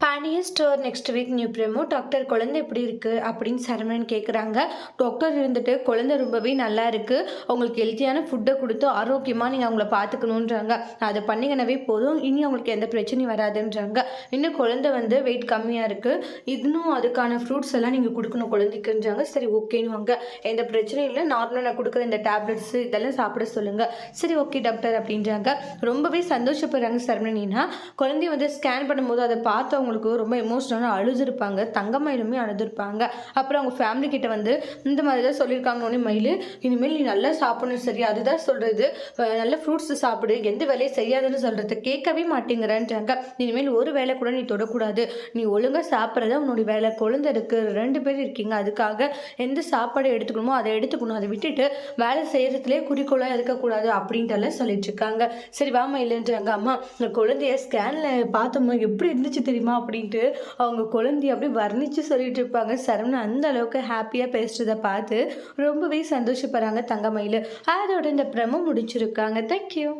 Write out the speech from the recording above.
Pandian store next week new promo. Doctor குழந்தை எப்படி இருக்கு அப்படின்னு சரவணன் கேட்குறாங்க. டாக்டர் இருந்துட்டு குழந்தை ரொம்பவே நல்லா இருக்கு, உங்களுக்கு ஹெல்த்தியான ஃபுட்டை கொடுத்து ஆரோக்கியமாக நீங்கள் அவங்கள பார்த்துக்கணுன்றாங்க. அதை பண்ணிங்கனாவே போதும், இனி அவங்களுக்கு எந்த பிரச்சனையும் வராதுன்றாங்க. இன்னும் குழந்தை வந்து வெயிட் கம்மியாக இருக்குது, இன்னும் அதுக்கான ஃப்ரூட்ஸ் எல்லாம் நீங்கள் கொடுக்கணும் குழந்தைக்குன்றாங்க. சரி ஓகேன்னு வாங்க, எந்த பிரச்சனையும் இல்லை, நார்மலாக நான் கொடுக்குற இந்த டேப்லெட்ஸ் இதெல்லாம் சாப்பிட சொல்லுங்கள். சரி ஓகே டாக்டர் அப்படின்றாங்க. ரொம்பவே சந்தோஷப்படுறாங்க சரவணனினா. குழந்தைய வந்து ஸ்கேன் பண்ணும்போது அதை பார்த்து அவங்களுக்கு ரொம்ப எமோஷனலாக அழுதுருப்பாங்க. தங்கமயிலுமே அழுதுருப்பாங்க. அப்புறம் அவங்க ஃபேமிலி கிட்ட வந்து இந்த மாதிரி தான் சொல்லியிருக்காங்கன்னு, மயில் இனிமேல் நீ நல்லா சாப்பிடணும், சரி அதுதான் சொல்கிறது, நல்ல ஃப்ரூட்ஸ் சாப்பிடு, எந்த வேலையும் செய்யாதுன்னு சொல்கிறது கேட்கவே மாட்டேங்கிறேன்றாங்க. இனிமேல் ஒரு வேலை கூட நீ தொடக்கூடாது, நீ ஒழுங்காக சாப்பிட்றத உன்னுடைய வேலை. குழந்தை இருக்குது, 2 பேர் இருக்கீங்க, அதுக்காக எந்த சாப்பாடு எடுத்துக்கணுமோ அதை எடுத்துக்கணும், அதை விட்டுட்டு வேலை செய்கிறதுலே குறிக்கோளாக இருக்கக்கூடாது அப்படின்ட்டு சொல்லிட்டு இருக்காங்க. சரி வாமா இல்லைன்றாங்க. அம்மா இந்த குழந்தைய ஸ்கேனில் பார்த்தோம்மா எப்படி இருந்துச்சு தெரியுமா அப்படின்ட்டு அவங்க குழந்தைய அப்படியே வர்ணித்து சொல்லிட்டு இருப்பாங்க. சரவணன் அந்த அளவுக்கு ஹாப்பியாக பேசுகிறத பார்த்து ரொம்பவே சந்தோஷப்படுறாங்க தங்கமயில். அதோட இந்த ப்ரோமோ முடிச்சிருக்காங்க. தேங்க்யூ.